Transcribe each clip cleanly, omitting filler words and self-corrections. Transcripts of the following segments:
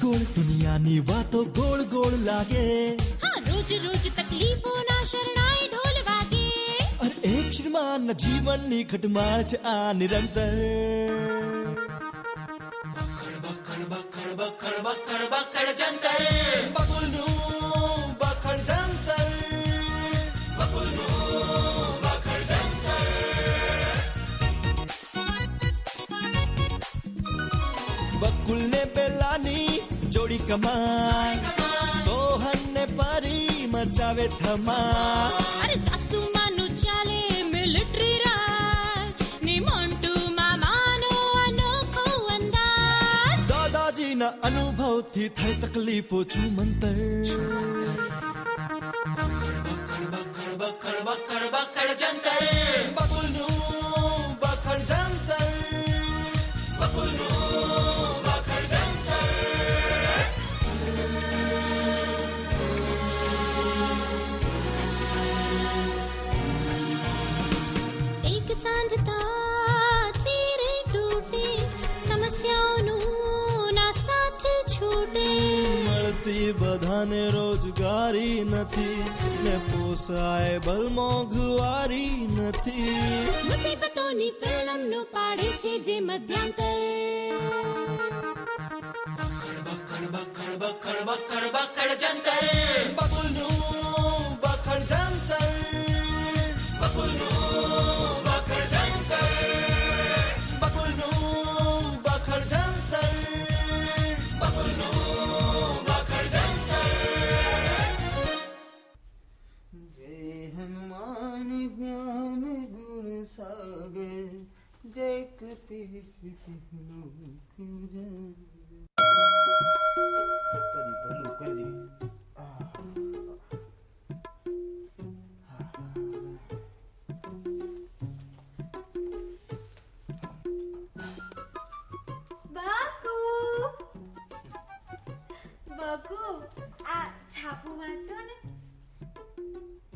ગોળ દુનિયાની વાતો ગોળ ગોળ લાગે. હા રોજ રોજ તકલીફોના શરણાઈ ઢોલ વાગે. અરે એક શ્રીમાન જીવનની ખટમાળ છે આ નિરંતર. બખડ બખડ બખડ બખડ બખડ જંતર. બકુલનું બખડ જંતર. બકુલનું બખડ જંતર. બકુલ ને બેલાની જોડી કમાલ. સોહન ને પરી મચાવે ધમાલ. અરે સાસુ માનું ચાલે મિલિટરી રાજ ને મોન્ટુ મામાનો અનોખો અંદાજ. દાદાજીના અનુભવથી થઈ તકલીફો છું મંતર. બખડ બખડ બખડ બખડ બખડ જંતર. બકુલનું બખડ જંતર. બકુલનું બખડ જંતર. એક સાંજતા તેરે ટૂટે સમસ્યાઓનું ના સાથ છૂટે. મળતી બધાને રોજગારી નથી ને પોસાય બલ મોંઘવારી નથી. મુસીબતોની ફિલ્મનો પાડે છે જે મધ્યાંતર. બખડ બખડ બખડ બખડ બખડ જંતર. બકુલનું બખડ જંતર. બકુલનું બખડ જંતર. બકુલનું બખડ જંતર. બકુલનું બખડ જંતર. જય હનુમાન જ્ઞાન ગુણ સાગર જય કપીશ તિહનો પૂજન. તારી ભલું કરજે. બકુ આ છાપું વાંચો ને.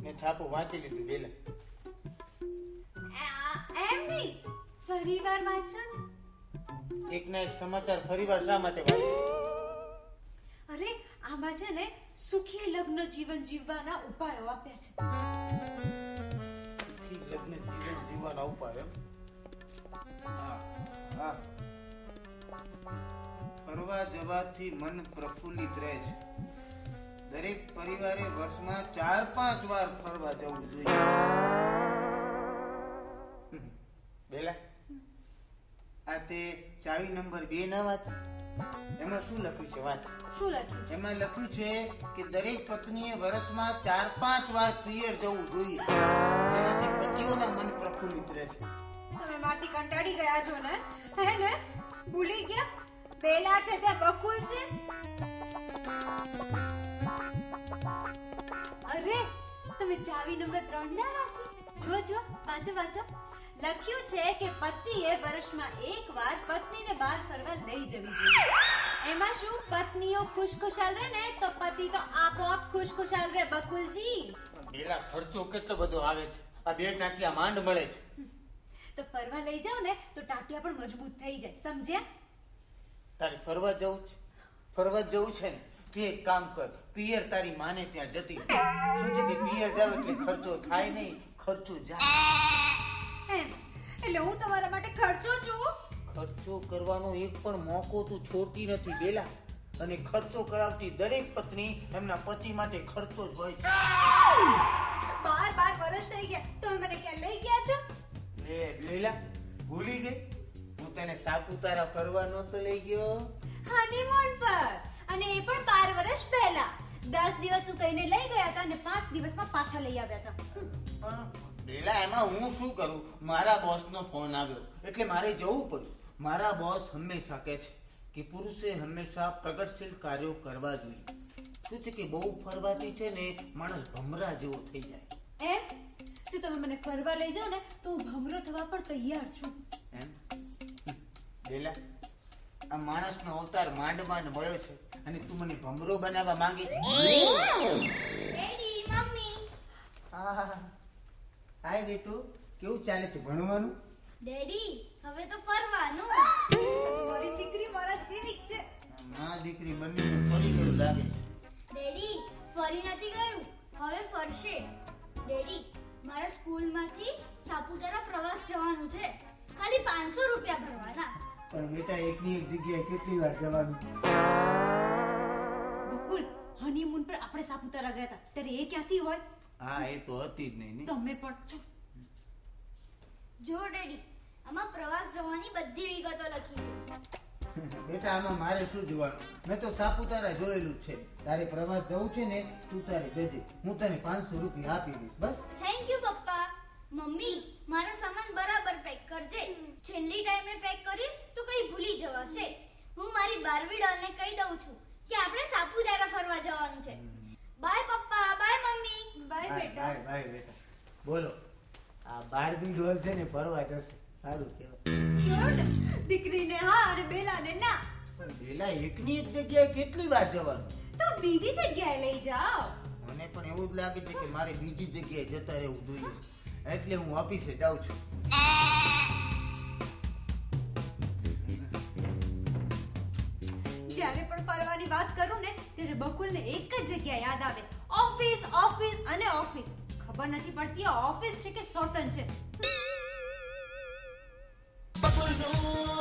મેં છાપું વાંચી લીધું બેલા. એમ નહીં, ફરીવાર વાંચો ને. એક ના એક સમાચાર ફરીવાર શા માટે વાંચે? અરે આમાં છે ને સુખી લગ્ન જીવન જીવવાના ઉપાયો આપ્યા છે. સુખી લગ્ન જીવન જીવવાના ઉપાય એમ? હા હા. ફરવા જવાથી મન પ્રફુલ્લિત રહે છે. દરેક પરિવારે વર્ષમાં 4-5 વાર ફરવા જવું જોઈએ. બેલા આ તે ચાવી નંબર 2 ના વાંચ. એમાં શું લખ્યું છે વાંચ. શું લખ્યું છે? એમાં લખ્યું છે કે દરેક પત્નીએ વર્ષમાં 4-5 વાર પિયર જવું જોઈએ, જેનાથી પતિઓના મન પ્રફુલ્લિત રહે છે. તમે માથી કંટાળી ગયા છો ને? હે ને ભૂલી ગયા બેલા છે ત્યાં બકુલ છે. અરે તમે ચાવી નંબર 3 ના વાંચી? જો વાંચો વાંચો. લખ્યું છે કે પતિએ વર્ષમાં એક વાર પત્નીને બહાર ફરવા લઈ જવી જોઈએ. એમાં શું પત્નીઓ ખુશખુશાલ રહે ને તો પતિ તો આપોઆપ ખુશખુશાલ રહે. બકુલજી બેલા ખર્ચો કેટલો બધો આવે છે. આ 2 ટાંટિયા માંડ મળે છે. તો ફરવા લઈ જાવ ને તો ટાટિયા પણ મજબૂત થઈ જાય, સમજ્યા? તારે ફરવા જવું છે? ફરવા જવું છે ને તું એક કામ કર, પિયર તારી માને ત્યાં જતી રહે. શું છે કે પિયર જાવ એટલે ખર્ચો થાય નહીં, ખર્ચો જાય. એટલે હું તમારા માટે ખર્ચો છું? ખર્ચો કરવાનો એક પણ મોકો તું છોડતી નથી બેલા. અને ખર્ચો કરાવતી દરેક પત્ની એમના પતિ માટે ખર્ચો જ હોય છે. 12 વર્ષ થઈ ગયા તમે મને ક્યાં લઈ ગયા છો? લે બેલા ભૂલી ગઈ? હું તને સાપુતારા ફરવા નહોતો લઈ ગયો? હનીમૂન પર, અને એ પણ 12 વર્ષ પહેલા. 10 દિવસ હું કહીને લઈ ગયા હતા અને 5 દિવસમાં પાછા લઈ આવ્યા હતા. બેલા એમાં હું શું કરું? મારા બોસનો ફોન આવ્યો એટલે મારે જવું પડ્યું. મારા બોસ હંમેશા કહે છે કે પુરુષે હંમેશા પ્રગતિશીલ કાર્યો કરવા જોઈએ. શું છે કે બહુ ફરવાથી છે ને માણસ ભમરા જેવો થઈ જાય. એમ? જો તમે મને ફરવા લઈ જાઓ ને તો હું ભમરો થવા પણ તૈયાર છું. એમ? બેલા આ માણસનો અવતાર માંડ મળ્યો છે અને તું મને ભમરો બનાવવા માંગે છે? Daddy, mummy. હા હાય બેટુ, કેવું ચાલે છે ભણવાનું? ડેડી હવે તો ફરવાનું. મારી દીકરી મારા જેવી છે. આ દીકરી બંનેને ફરી ગયું લાગે છે. ડેડી ફરી નથી ગયું, હવે ફરશે. ડેડી મારા સ્કૂલમાંથી સાપુતારા પ્રવાસ જવાનું છે, ખાલી 500 રૂપિયા ભરવાના. પણ બેટા એકની એક જગ્યાએ કેટલી વાર જવાનું? બકુલ, હનીમૂન પર આપણે સાપુતારા ગયા હતા ત્યારે એ ક્યાંથી હોય? હા એ તો હતી જ નહીં ને. તમે પણ છો. જો ડેડી આમાં પ્રવાસ જવાની બધી વિગતો લખી છે. બેટા આમાં મારે શું જોવાનું? મેં તો સાપુતારા જોયેલું જ છે. તારે પ્રવાસ જવું છે ને, તું તારે જજે. હું તને 500 રૂપિયા આપી દઈશ બસ. થેન્ક યુ પપ્પા. મમ્મી મારો સામાન બરાબર પેક કરજે. છેલ્લી ટાઈમે પેક કરીશ તો કઈ ભૂલી જવાશે. હું મારી બાર્બી ડોલને કહી દઉં છું કે આપણે સાપુતારા ફરવા જવાનું છે. બાય પપ્પા, બાય મમ્મી. બાય બેટા. બાય બાય બેટા. બોલો, આ બાર્બી ડોલ છે ને ફરવા જશે. સારું કહેવાય. જોયું ને? દીકરીને હા અને બેલાને ના. પણ પેલા એકની એક જગ્યાએ કેટલી વાર જવાનું? તો બીજી જગ્યાએ લઈ જાઓ. મને પણ એવું જ લાગે છે કે મારે બીજી જગ્યાએ જતા રહેવું જોઈએ, એટલે હું ઓફિસે જાઉં છું. જ્યારે પણ ફરવાની વાત કરું ને ત્યારે બકુલને એક જ જગ્યા યાદ આવે, ઓફિસ, ઓફિસ અને ઓફિસ. ખબર નથી પડતી આ ઓફિસ છે કે સોતન છે. બકુલનું